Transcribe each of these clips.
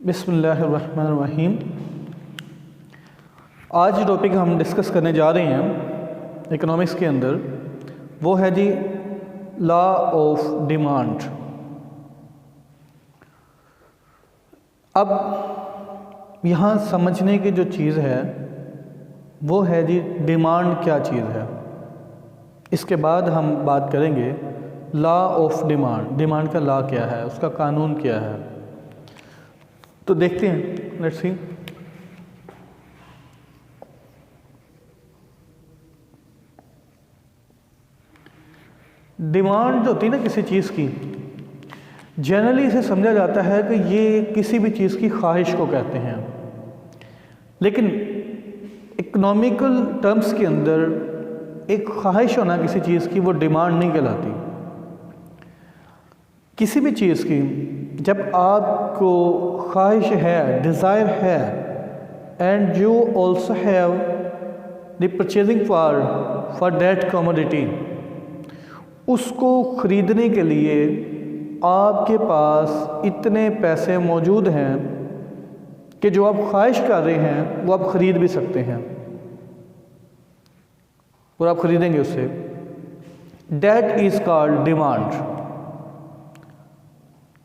बिस्मिल्लाहिर्रहमानिर्रहीम। आज जो टॉपिक हम डिस्कस करने जा रहे हैं इकोनॉमिक्स के अंदर वो है जी लॉ ऑफ डिमांड। अब यहाँ समझने की जो चीज़ है वो है जी डिमांड क्या चीज़ है। इसके बाद हम बात करेंगे लॉ ऑफ डिमांड। डिमांड का लॉ क्या है, उसका कानून क्या है। तो देखते हैं, लेट्स सी। डिमांड जो होती है ना किसी चीज़ की, जनरली इसे समझा जाता है कि ये किसी भी चीज़ की ख्वाहिश को कहते हैं, लेकिन इकोनॉमिकल टर्म्स के अंदर एक ख्वाहिश होना किसी चीज़ की वो डिमांड नहीं कहलाती। किसी भी चीज़ की जब आपको ख्वाहिश है, डिज़ायर है, and you also have the purchasing for that commodity, उसको ख़रीदने के लिए आपके पास इतने पैसे मौजूद हैं कि जो आप ख्वाहिश कर रहे हैं वो आप ख़रीद भी सकते हैं और आप ख़रीदेंगे उससे। That is called demand.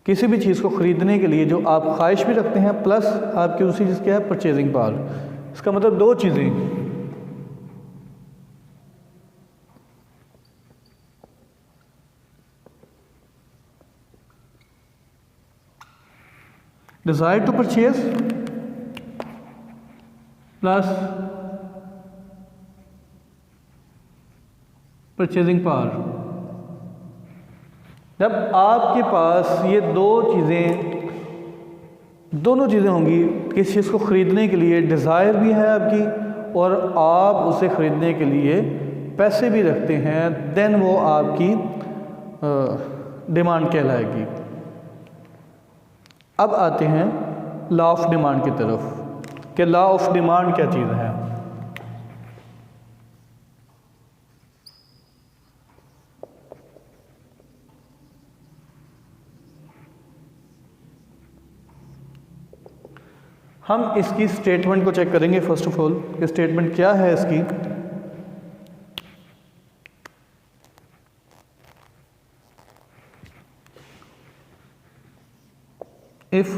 किसी भी चीज़ को ख़रीदने के लिए जो आप ख्वाहिश भी रखते हैं प्लस आपकी दूसरी चीज़ क्या है, परचेजिंग पावर। इसका मतलब दो चीज़ें। Desire to purchase plus purchasing power. जब आपके पास ये दोनों चीज़ें होंगी, किसी चीज़ को ख़रीदने के लिए डिज़ायर भी है आपकी और आप उसे ख़रीदने के लिए पैसे भी रखते हैं, देन वो आपकी डिमांड कहलाएगी। अब आते हैं लॉ ऑफ डिमांड की तरफ कि लॉ ऑफ डिमांड क्या चीज़ है। हम इसकी स्टेटमेंट को चेक करेंगे फर्स्ट ऑफ ऑल कि स्टेटमेंट क्या है इसकी। If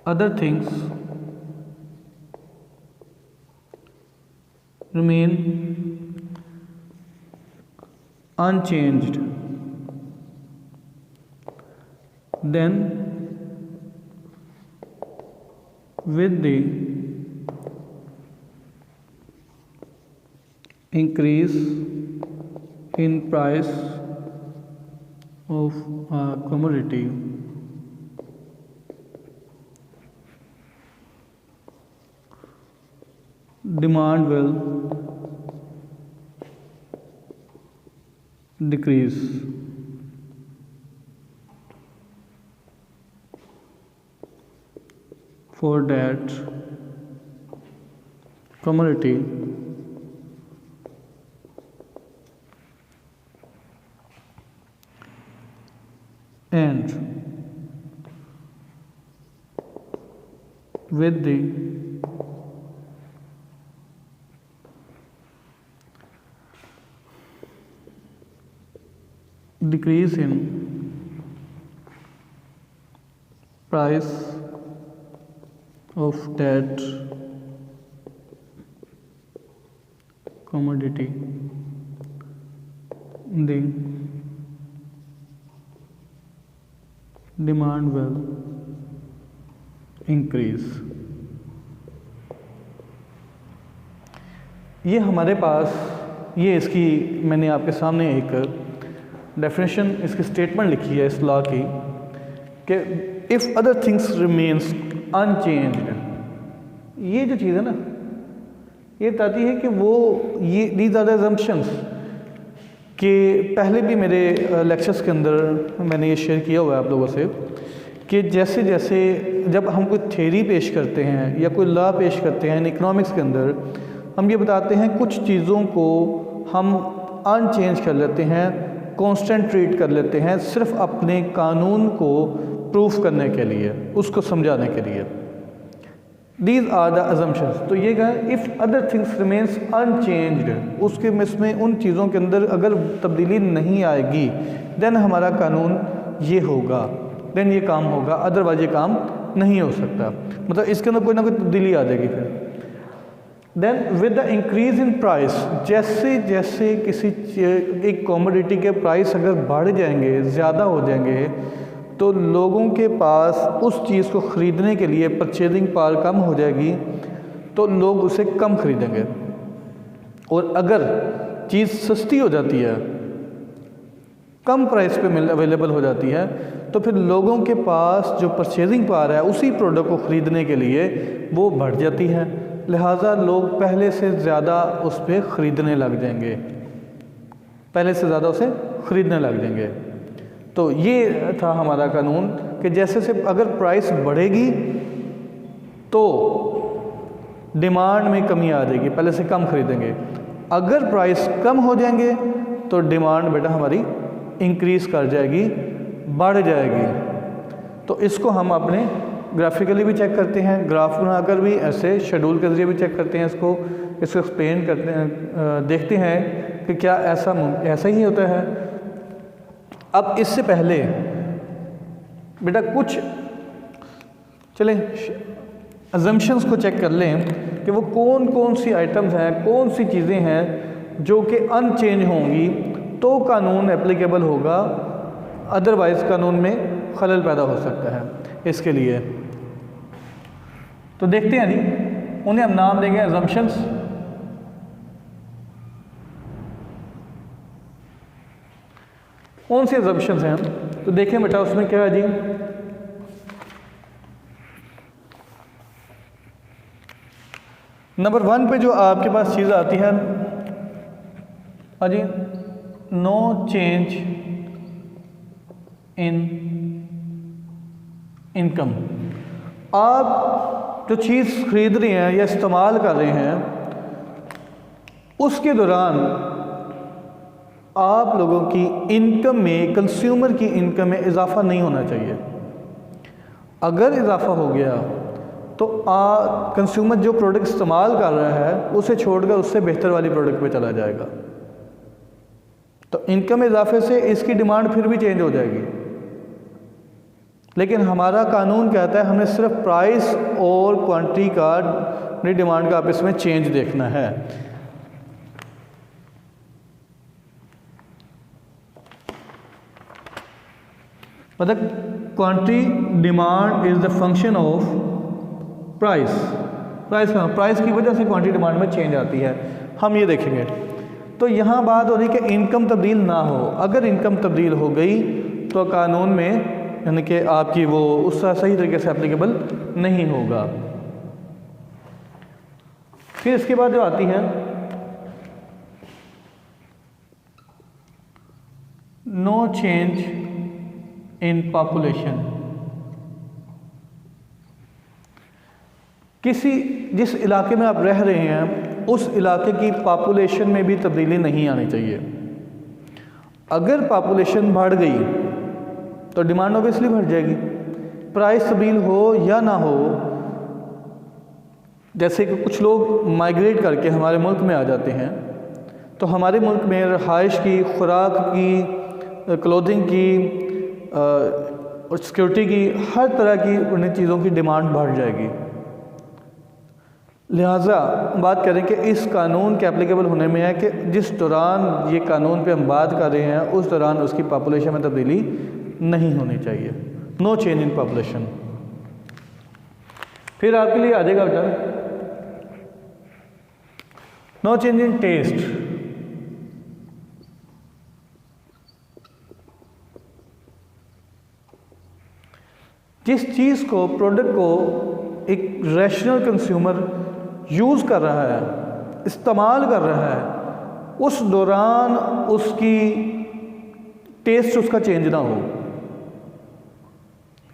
other things remain unchanged then with the increase in price of a commodity demand will decrease। For that commodity and with the decrease in price of that commodity, the demand will increase। ये हमारे पास ये इसकी मैंने आपके सामने एक definition, इसकी statement लिखी है इस लॉ की कि if other things remains unchanged. ये जो चीज़ है ना, ये बताती है कि वो ये दीज आर द अजम्पशंस कि पहले भी मेरे लेक्चर्स के अंदर मैंने ये शेयर किया हुआ है आप लोगों से कि जैसे जैसे जब हम कोई थ्योरी पेश करते हैं या कोई लॉ पेश करते हैं इकोनॉमिक्स के अंदर, हम ये बताते हैं कुछ चीज़ों को हम अनचेंज कर लेते हैं कांस्टेंट ट्रीट कर लेते हैं सिर्फ अपने कानून को प्रूफ करने के लिए, उसको समझाने के लिए। These are the assumptions. तो ये कहा if other things remains unchanged, उसके इसमें उन चीज़ों के अंदर अगर तब्दीली नहीं आएगी देन हमारा कानून ये होगा, देन ये काम होगा, अदरवाइज ये काम नहीं हो सकता। मतलब इसके अंदर कोई ना कोई तब्दीली आ जाएगी। फिर then with the increase in price, जैसे जैसे किसी एक कॉमोडिटी के प्राइस अगर बढ़ जाएंगे, ज़्यादा हो जाएंगे, तो लोगों के पास उस चीज़ को ख़रीदने के लिए परचेजिंग पावर कम हो जाएगी, तो लोग उसे कम खरीदेंगे। और अगर चीज़ सस्ती हो जाती है, कम प्राइस पे अवेलेबल हो जाती है, तो फिर लोगों के पास जो परचेजिंग पावर है उसी प्रोडक्ट को ख़रीदने के लिए वो बढ़ जाती है, लिहाजा लोग पहले से ज़्यादा उस पर ख़रीदने लग जाएंगे, पहले से ज़्यादा उसे ख़रीदने लग जाएंगे। तो ये था हमारा कानून कि जैसे से अगर प्राइस बढ़ेगी तो डिमांड में कमी आ जाएगी, पहले से कम खरीदेंगे। अगर प्राइस कम हो जाएंगे तो डिमांड बेटा हमारी इंक्रीज़ कर जाएगी, बढ़ जाएगी। तो इसको हम अपने ग्राफिकली भी चेक करते हैं, ग्राफ बनाकर भी, ऐसे शेड्यूल के ज़रिए भी चेक करते हैं, इसको एक्सप्लेन करते हैं, देखते हैं कि क्या ऐसा ही होता है। अब इससे पहले बेटा कुछ चलें अजम्पशंस को चेक कर लें कि वो कौन कौन सी आइटम्स हैं, कौन सी चीज़ें हैं जो कि अनचेंज होंगी तो कानून एप्लीकेबल होगा, अदरवाइज़ कानून में खलल पैदा हो सकता है। इसके लिए तो देखते हैं जी, उन्हें हम नाम देंगे अजम्पशंस। कौन सी अजम्पशंस हैं हम, तो देखें बेटा उसमें क्या है जी। नंबर 1 पे जो आपके पास चीज़ आती है जी, नो चेंज इन इनकम। आप जो चीज़ खरीद रहे हैं या इस्तेमाल कर रहे हैं उसके दौरान आप लोगों की इनकम में, कंज्यूमर की इनकम में इजाफा नहीं होना चाहिए। अगर इजाफा हो गया तो कंज्यूमर जो प्रोडक्ट इस्तेमाल कर रहा है उसे छोड़कर उससे बेहतर वाली प्रोडक्ट पे चला जाएगा, तो इनकम में इजाफे से इसकी डिमांड फिर भी चेंज हो जाएगी। लेकिन हमारा कानून कहता है हमें सिर्फ प्राइस और क्वांटिटी का, डिमांड का आपस में चेंज देखना है। मतलब quantity demand is the function of price. Price की वजह से क्वांटिटी डिमांड में चेंज आती है, हम ये देखेंगे। तो यहाँ बात हो रही कि इनकम तब्दील ना हो। अगर इनकम तब्दील हो गई तो कानून में यानी कि आपकी वो उस सही तरीके से एप्लीकेबल नहीं होगा। फिर इसके बाद जो आती है नो चेंज इन पॉपुलेशन। जिस इलाके में आप रह रहे हैं उस इलाके की पॉपुलेशन में भी तब्दीली नहीं आनी चाहिए। अगर पॉपुलेशन बढ़ गई तो डिमांड ऑब्वियसली बढ़ जाएगी, प्राइस तब्दील हो या ना हो। जैसे कि कुछ लोग माइग्रेट करके हमारे मुल्क में आ जाते हैं, तो हमारे मुल्क में रहाइश की, खुराक की, क्लोथिंग की और सिक्योरिटी की, हर तरह की उन्हें चीज़ों की डिमांड बढ़ जाएगी। लिहाजा बात करें कि इस कानून के एप्लीकेबल होने में है कि जिस दौरान ये कानून पे हम बात कर रहे हैं उस दौरान उसकी पॉपुलेशन में तब्दीली नहीं होनी चाहिए। No change in population. फिर आपके लिए आ जाएगा बेटा नो चेंज इन टेस्ट। जिस चीज़ को, प्रोडक्ट को एक रैशनल कंज्यूमर यूज़ कर रहा है, इस्तेमाल कर रहा है, उस दौरान उसकी टेस्ट उसका चेंज ना हो,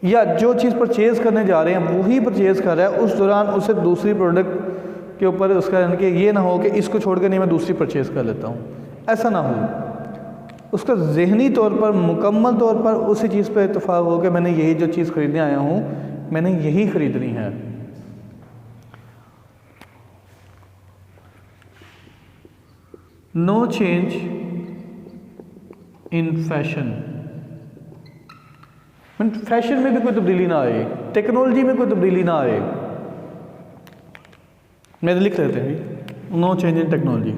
या जो चीज़ परचेज करने जा रहे हैं वही परचेज कर रहा है, उस दौरान उसे दूसरी प्रोडक्ट के ऊपर उसका यानी कि ये ना हो कि इसको छोड़ कर नहीं मैं दूसरी परचेज कर लेता हूँ, ऐसा ना हो। उसका ज़हनी तौर पर मुकम्मल तौर पर उसी चीज़ पर इत्तेफाक हो कि मैंने यही जो चीज़ ख़रीदने आया हूँ मैंने यही ख़रीदनी है। No change in fashion, fashion में भी कोई तब्दीली ना आए, टेक्नोलॉजी में कोई तब्दीली ना आए। मेरे लिख लेते हैं नो चेंज इन टेक्नोलॉजी।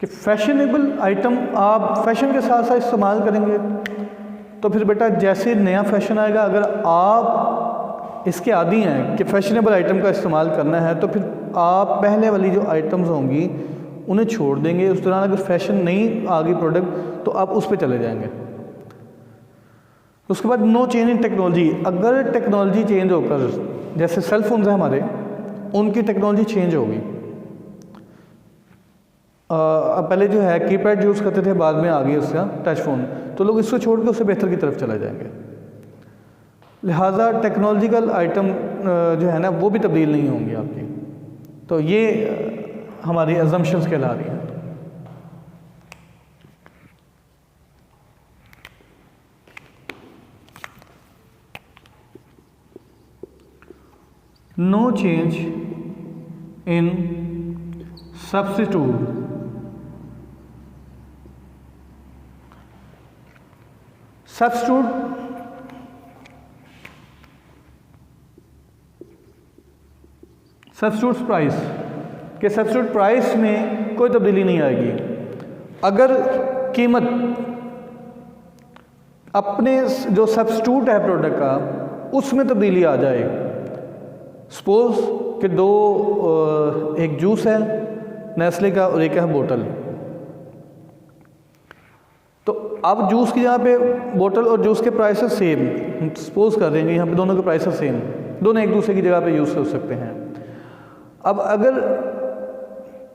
कि फैशनेबल आइटम आप फैशन के साथ साथ इस्तेमाल करेंगे तो फिर बेटा जैसे नया फैशन आएगा, अगर आप इसके आदी हैं कि फैशनेबल आइटम का इस्तेमाल करना है, तो फिर आप पहले वाली जो आइटम्स होंगी उन्हें छोड़ देंगे। उस दौरान अगर फैशन नहीं आ गई प्रोडक्ट तो आप उस पर चले जाएंगे। उसके बाद नो चेंज इन टेक्नोलॉजी, अगर टेक्नोलॉजी चेंज होकर जैसे सेल फोन्स हैं हमारे, उनकी टेक्नोलॉजी चेंज होगी। अब पहले जो है कीपैड यूज़ करते थे, बाद में आ गई उसका टच फ़ोन, तो लोग इसको छोड़ के उससे बेहतर की तरफ चले जाएंगे। लिहाजा टेक्नोलॉजिकल आइटम जो है ना वो भी तब्दील नहीं होंगी आपकी। तो ये हमारी अजम्पशंस कहला रही हैं। No change in substitute, substitute price के सब्स्टिट्यूट प्राइस में कोई तब्दीली नहीं आएगी। अगर कीमत अपने जो सब्स्टिट्यूट है प्रोडक्ट का उसमें तब्दीली आ जाए, सपोज कि दो एक जूस है नेस्ले का और एक है बोतल, तो अब जूस की जगह पे बोतल और जूस के प्राइसेस सेम, सपोज कर देंगे यहाँ पे दोनों के प्राइसेस सेम, दोनों एक दूसरे की जगह पे यूज़ कर सकते हैं। अब अगर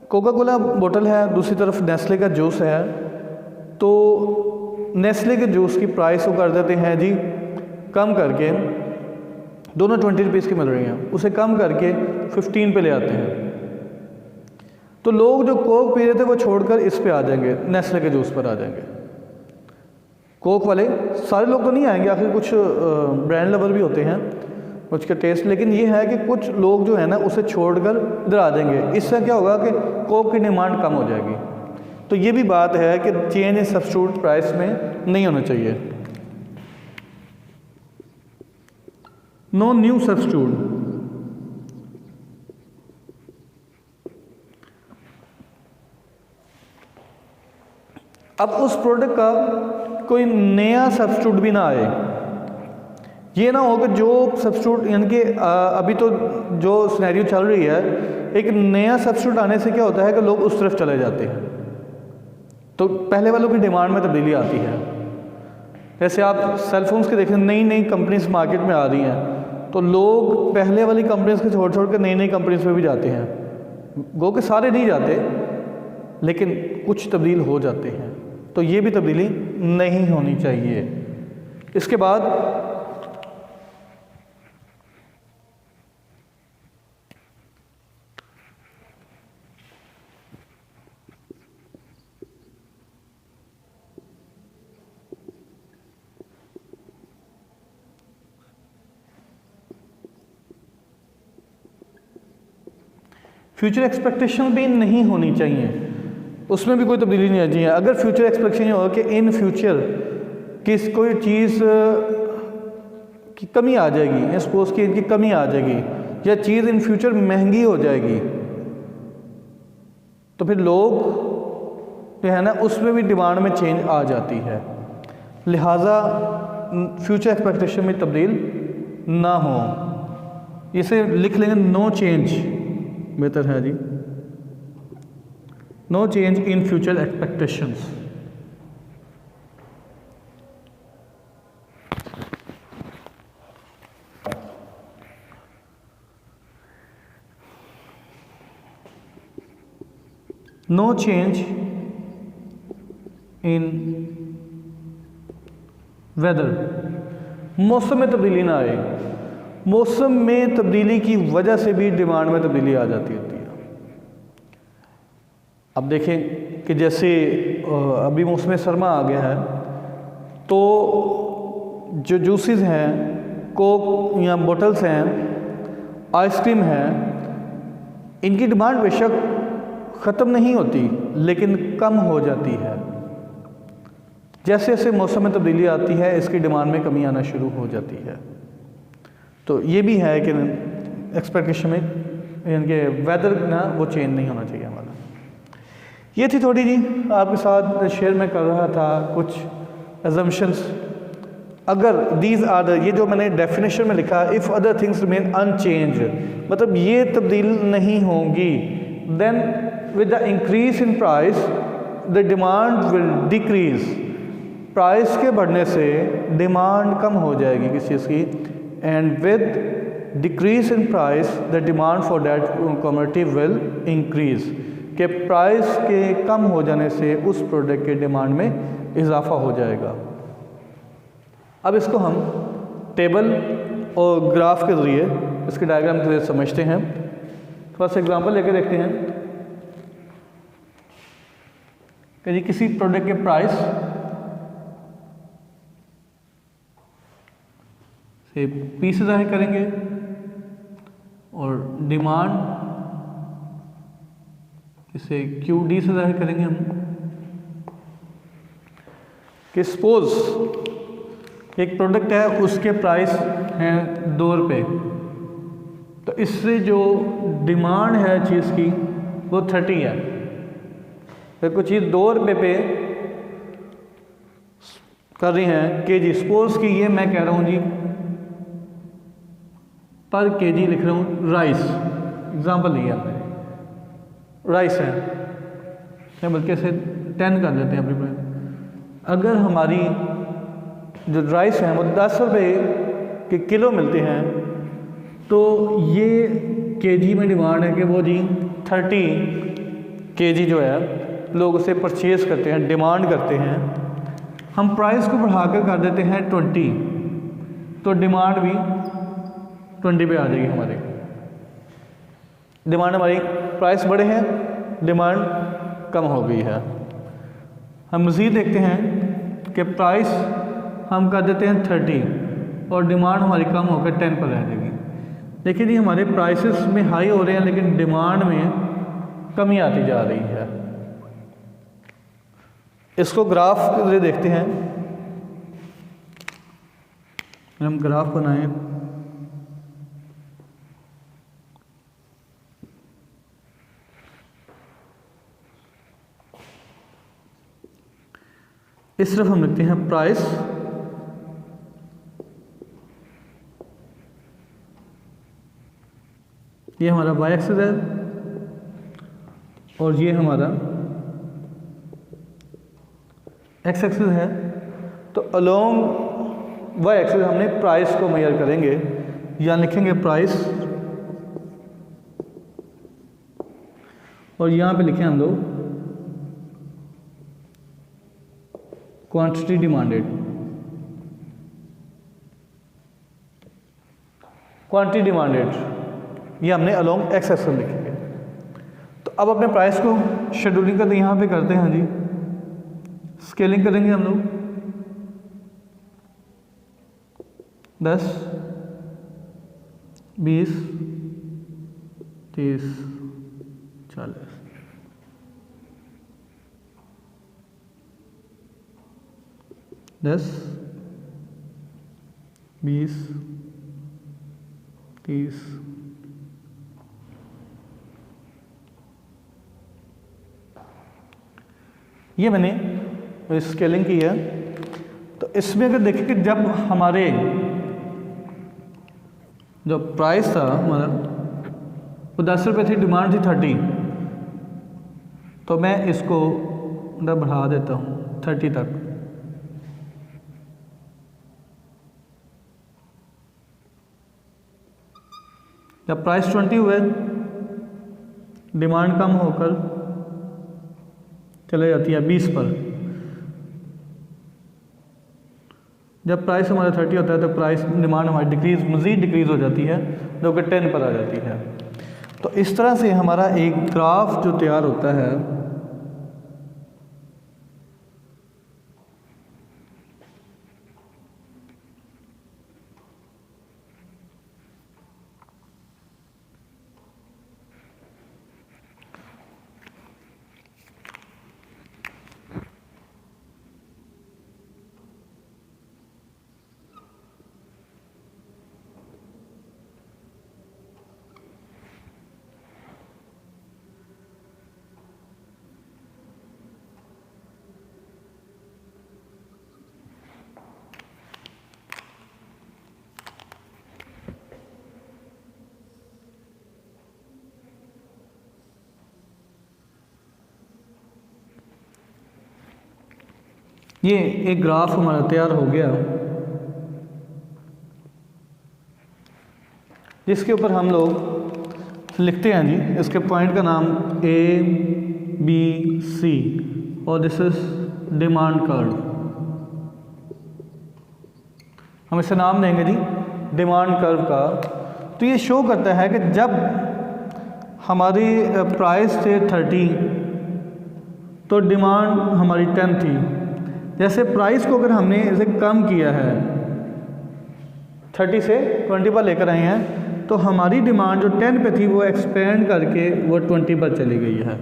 कोका कोला बोतल है, दूसरी तरफ नेस्ले का जूस है, तो नेस्ले के जूस की प्राइस वो कर देते हैं जी कम करके, दोनों 20 रुपीज़ की मिल रही हैं, उसे कम करके 15 पे ले आते हैं। तो लोग जो कोक पी रहे थे वो छोड़कर इस पे आ जाएंगे, नेस्ले के जूस पर आ जाएंगे। कोक वाले सारे लोग तो नहीं आएंगे, आखिर कुछ ब्रांड लवर भी होते हैं कुछ के टेस्ट, लेकिन ये है कि कुछ लोग जो है ना उसे छोड़कर इधर आ जाएंगे। इससे क्या होगा कि कोक की डिमांड कम हो जाएगी। तो ये भी बात है कि चेंज इन सब्स्टिट्यूट प्राइस में नहीं होना चाहिए। नो न्यू सब्स्टिट्यूट, अब उस प्रोडक्ट का कोई नया सब्स्टिट्यूट भी ना आए। ये ना हो कि जो सब्स्टिट्यूट यानी कि अभी तो जो सिनेरियो चल रही है, एक नया सब्स्टिट्यूट आने से क्या होता है कि लोग उस तरफ चले जाते हैं, तो पहले वालों की डिमांड में तब्दीली आती है। जैसे आप सेल फोन्स के देखें, नई नई कंपनीज मार्केट में आ रही हैं, तो लोग पहले वाली कंपनीज के छोड़ छोड़ कर नई नई कंपनीज में भी जाते हैं। गो के सारे नहीं जाते, लेकिन कुछ तब्दील हो जाते हैं। तो ये भी तब्दीली नहीं होनी चाहिए। इसके बाद फ्यूचर एक्सपेक्टेशन भी नहीं होनी चाहिए, उसमें भी कोई तब्दीली नहीं आनी चाहिए। अगर फ्यूचर एक्सपेक्टेशन हो कि इन फ्यूचर किस कोई चीज़ की कमी आ जाएगी, या सपोज कि इनकी कमी आ जाएगी, या चीज़ इन फ्यूचर महंगी हो जाएगी, तो फिर लोग जो है ना उसमें भी डिमांड में चेंज आ जाती है। लिहाजा फ्यूचर एक्सपेक्टेशन में तब्दील ना हो, इसे लिख लेंगे नो चेंज, बेहतर है जी, no change in future expectations. No change in weather, मौसम में तब्दीली ना आए, मौसम में तब्दीली की वजह से भी डिमांड में तब्दीली आ जाती होती है। अब देखें कि जैसे अभी मौसम सरमा आ गया है, तो जो जूसेस हैं, कोक या बोटल्स हैं, आइसक्रीम है, इनकी डिमांड बेशक ख़त्म नहीं होती लेकिन कम हो जाती है। जैसे जैसे मौसम में तब्दीली आती है इसकी डिमांड में कमी आना शुरू हो जाती है। तो ये भी है कि एक्सपेक्टेशन में यानी कि वेदर ना वो चेंज नहीं होना चाहिए हमारा। ये थी थोड़ी जी आपके साथ शेयर मैं कर रहा था कुछ एजम्पशंस। अगर दीज आर ये जो मैंने डेफिनेशन में लिखा, if other things remain unchange, मतलब ये तब्दील नहीं होंगी, then with the increase in price the demand will decrease. Price के बढ़ने से डिमांड कम हो जाएगी किसी चीज़ की, and with decrease in price the demand for that commodity will increase. कि प्राइस के कम हो जाने से उस प्रोडक्ट के डिमांड में इजाफा हो जाएगा। अब इसको हम टेबल और ग्राफ के ज़रिए इसके डायग्राम के ज़रिए समझते हैं। थोड़ा सा एग्जांपल लेके देखते हैं कि जी किसी प्रोडक्ट के प्राइस से पी से ज़ाहिर करेंगे और डिमांड इसे क्यू डी से ज़ाहिर करेंगे हम। कि सपोज एक प्रोडक्ट है, उसके प्राइस हैं 2 रुपये, तो इससे जो डिमांड है चीज़ की वो 30 है। फिर कुछ चीज़ 2 रुपये पे कर रही हैं के जी, सपोज कि ये मैं कह रहा हूँ जी पर के जी लिख रहा हूँ राइस, एग्जाम्पल लिया हमने, राइस है, बल्कि इसे 10 कर देते हैं अपनी। अगर हमारी जो राइस है वो 10 रुपये के किलो मिलते हैं, तो ये केजी में डिमांड है कि वो जी 30 केजी जो है लोग उसे परचेज़ करते हैं, डिमांड करते हैं। हम प्राइस को बढ़ाकर कर देते हैं 20, तो डिमांड भी 20 पे आ जाएगी हमारी। डिमांड हमारी, प्राइस बढ़े हैं, डिमांड कम हो गई है। हम मज़ीद देखते हैं कि प्राइस हम कर देते हैं 30 और डिमांड हमारी कम होकर 10 पर रह जाएगी। देखिए जी हमारे प्राइसेस में हाई हो रहे हैं लेकिन डिमांड में कमी आती जा रही है। इसको ग्राफ के जरिए देखते हैं। हम ग्राफ बनाएं, इस तरफ हम लिखते हैं प्राइस, ये हमारा वाई एक्सिस है और ये हमारा एक्स एक्सिस है। तो अलोंग वाई एक्सिस हमने प्राइस को मेजर करेंगे, या लिखेंगे प्राइस और यहाँ पे लिखें हम लोग क्वांटिटी डिमांडेड। क्वांटिटी डिमांडेड ये हमने अलोंग एक्स एक्सिस लिखेंगे। तो अब अपने प्राइस को शेड्यूलिंग करते यहाँ पे करते हैं जी, स्केलिंग करेंगे हम लोग 10, 20, 30, 40, 10, 20, 30, ये मैंने स्केलिंग की है। तो इसमें अगर देखें कि जब हमारे जो प्राइस था हमारा वो 10 रुपये थी, डिमांड थी 30, तो मैं इसको बढ़ा देता हूँ 30 तक। जब प्राइस 20 हुए, डिमांड कम होकर चले जाती है 20 पर। जब प्राइस हमारा 30 होता है तो प्राइस डिमांड हमारी मज़ीद डिक्रीज़ हो जाती है, जो कि 10 पर आ जाती है। तो इस तरह से हमारा एक ग्राफ जो तैयार होता है, ये एक ग्राफ हमारा तैयार हो गया, जिसके ऊपर हम लोग लिखते हैं जी, इसके पॉइंट का नाम ABC और दिस इज डिमांड कर्व। हम इसे नाम देंगे जी डिमांड कर्व का। तो ये शो करता है कि जब हमारी प्राइस थे 30 तो डिमांड हमारी 10 थी। जैसे प्राइस को अगर हमने इसे कम किया है, 30 से 20 पर लेकर आए हैं, तो हमारी डिमांड जो 10 पे थी वो एक्सपेंड करके वो 20 पर चली गई है।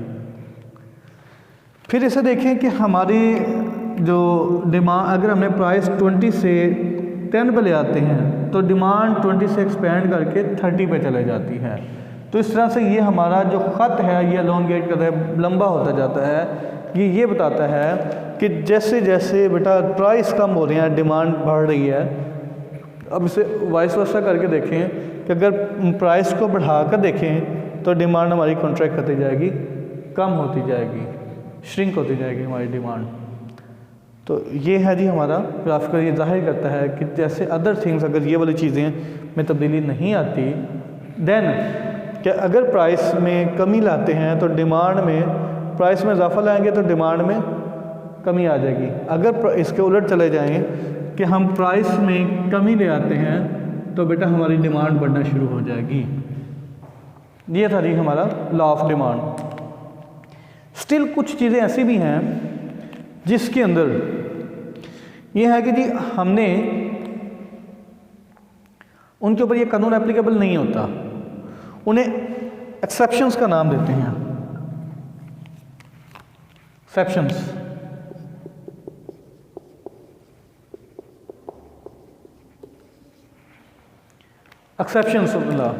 फिर इसे देखें कि हमारी जो डिमांड, अगर हमने प्राइस 20 से 10 पे ले आते हैं तो डिमांड 20 से एक्सपेंड करके 30 पे चले जाती है। तो इस तरह से ये हमारा जो ख़त है ये एलोंगेट करता है, लंबा होता जाता है। ये बताता है कि जैसे जैसे बेटा प्राइस कम हो रही है डिमांड बढ़ रही है। अब इसे वाइस वर्सा करके देखें कि अगर प्राइस को बढ़ाकर देखें तो डिमांड हमारी कॉन्ट्रैक्ट करती जाएगी, कम होती जाएगी, श्रिंक होती जाएगी हमारी डिमांड। तो ये है जी हमारा ग्राफिकल, ये जाहिर करता है कि जैसे अदर थिंग्स, अगर ये वाली चीज़ें में तब्दीली नहीं आती, देन क्या अगर प्राइस में कमी लाते हैं तो डिमांड में, प्राइस में इजाफा लाएंगे तो डिमांड में कमी आ जाएगी। अगर इसके उलट चले जाएं कि हम प्राइस में कमी ले आते हैं तो बेटा हमारी डिमांड बढ़ना शुरू हो जाएगी। ये था जी हमारा लॉ ऑफ डिमांड। स्टिल कुछ चीज़ें ऐसी भी हैं जिसके अंदर ये है कि जी हमने उनके ऊपर ये कानून एप्लीकेबल नहीं होता, उन्हें एक्सेप्शंस का नाम देते हैं, exceptions. Exceptions of the law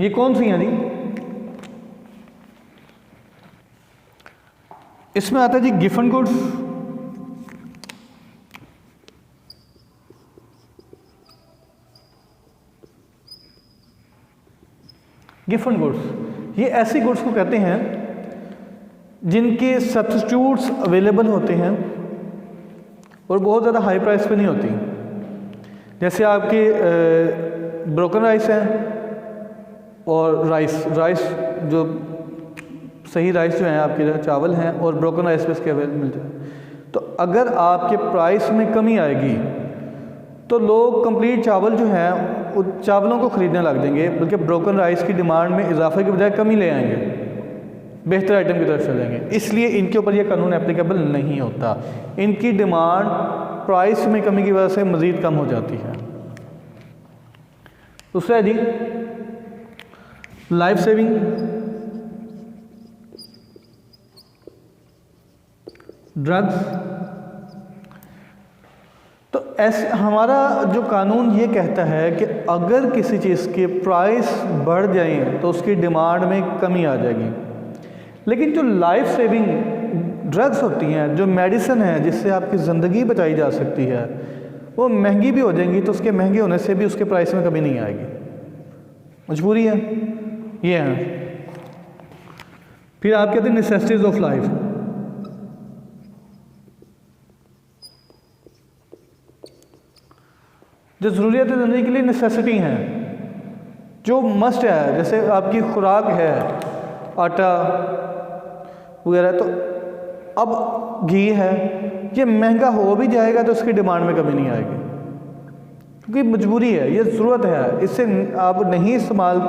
ये कौन सी हैं जी? इसमें आता है जी गिवन गुड्स, गिवन गुड्स। ये ऐसी गुड्स को कहते हैं जिनके सब्स्टिट्यूट्स अवेलेबल होते हैं और बहुत ज़्यादा हाई प्राइस पे नहीं होती। जैसे आपके ब्रोकन राइस हैं और राइस जो सही राइस जो हैं आपके चावल हैं और ब्रोकन राइस पे इसके अवेलेबल मिलते हैं। तो अगर आपके प्राइस में कमी आएगी तो लोग कंप्लीट चावल जो है उन चावलों को ख़रीदने लग जाएंगे, बल्कि ब्रोकन राइस की डिमांड में इजाफे की बजाय कमी ले आएंगे, बेहतर आइटम की तरफ चलेंगे। इसलिए इनके ऊपर यह कानून एप्लीकेबल नहीं होता। इनकी डिमांड प्राइस में कमी की वजह से मज़ीद कम हो जाती है। दूसरा जी लाइफ सेविंग, ड्रग्स। तो ऐसे हमारा जो कानून ये कहता है कि अगर किसी चीज़ के प्राइस बढ़ जाएं तो उसकी डिमांड में कमी आ जाएगी। लेकिन जो लाइफ सेविंग ड्रग्स होती हैं, जो मेडिसिन है जिससे आपकी ज़िंदगी बचाई जा सकती है, वो महंगी भी हो जाएंगी तो उसके महंगे होने से भी उसके प्राइस में कमी नहीं आएगी, मजबूरी है ये है। फिर आप कहते हैं नेसेसिटीज ऑफ लाइफ। जो ज़रूरियात ज़िंदगी के लिए नेसेसिटी हैं, जो मस्ट है, जैसे आपकी खुराक है, आटा वगैरह। तो अब घी है, ये महंगा हो भी जाएगा तो उसकी डिमांड में कमी नहीं आएगी, क्योंकि मजबूरी है, ये ज़रूरत है, इससे आप नहीं इस्तेमाल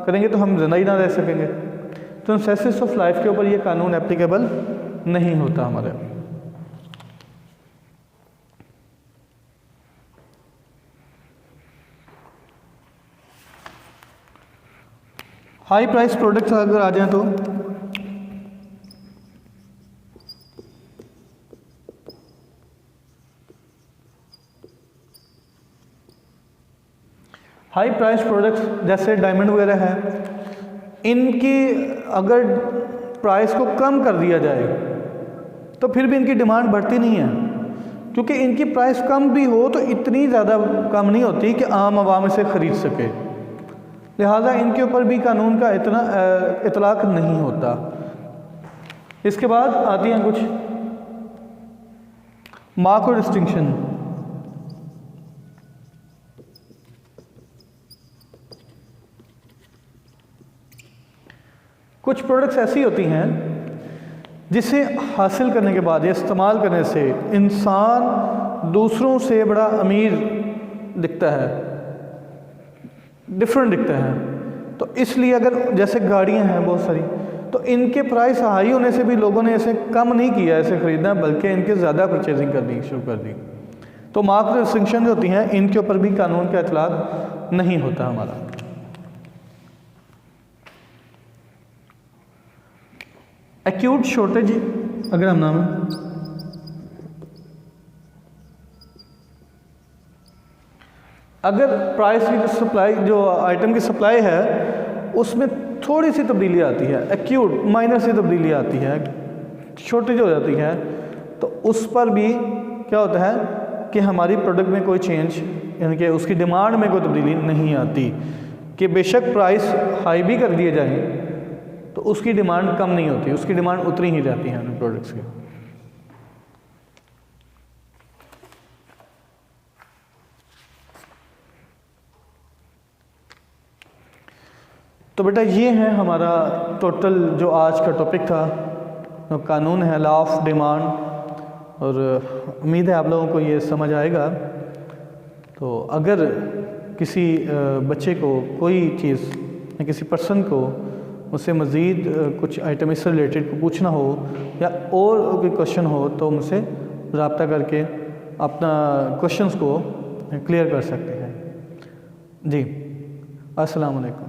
करेंगे तो हम ज़िंदा ही ना रह सकेंगे। तो नेसेसिटीज ऑफ लाइफ के ऊपर ये कानून एप्लीकेबल नहीं होता हमारे। हाई प्राइस प्रोडक्ट्स अगर आ जाएं तो हाई प्राइस प्रोडक्ट्स जैसे डायमंड वगैरह है, इनकी अगर प्राइस को कम कर दिया जाए तो फिर भी इनकी डिमांड बढ़ती नहीं है, क्योंकि इनकी प्राइस कम भी हो तो इतनी ज़्यादा कम नहीं होती कि आम आवाम इसे ख़रीद सके, लिहाजा इनके ऊपर भी कानून का इतना इतलाक नहीं होता। इसके बाद आती हैं कुछ मार्क और डिस्टिंक्शन। कुछ प्रोडक्ट्स ऐसी होती हैं जिसे हासिल करने के बाद या इस्तेमाल करने से इंसान दूसरों से बड़ा अमीर दिखता है, डिफरेंट दिखता है। तो इसलिए अगर जैसे गाड़ियां हैं बहुत सारी, तो इनके प्राइस हाई होने से भी लोगों ने ऐसे कम नहीं किया ऐसे ख़रीदना, बल्कि इनके ज़्यादा परचेजिंग करनी शुरू कर दी। तो मार्क डिस्टिंक्शन जो होती हैं इनके ऊपर भी कानून का इतलाक नहीं होता हमारा। एक्यूट शॉर्टेज अगर हम नाम अगर प्राइस की सप्लाई जो आइटम की सप्लाई है उसमें थोड़ी सी तब्दीली आती है, एक्यूट माइनर सी तब्दीली आती है, शॉर्टेज हो जाती है, तो उस पर भी क्या होता है कि हमारी प्रोडक्ट में कोई चेंज यानी कि उसकी डिमांड में कोई तब्दीली नहीं आती, कि बेशक प्राइस हाई भी कर दिए जाएं तो उसकी डिमांड कम नहीं होती, उसकी डिमांड उतनी ही जाती है उन प्रोडक्ट्स की। तो बेटा ये है हमारा टोटल जो आज का टॉपिक था, तो कानून है लॉ ऑफ डिमांड, और उम्मीद है आप लोगों को ये समझ आएगा। तो अगर किसी बच्चे को कोई चीज़ या किसी पर्सन को मुझसे मज़ीद कुछ आइटम इससे रिलेटेड को पूछना हो या और कोई क्वेश्चन हो तो मुझसे रब्ता करके अपना क्वेश्चंस को क्लियर कर सकते हैं। जी, अस्सलाम वालेकुम।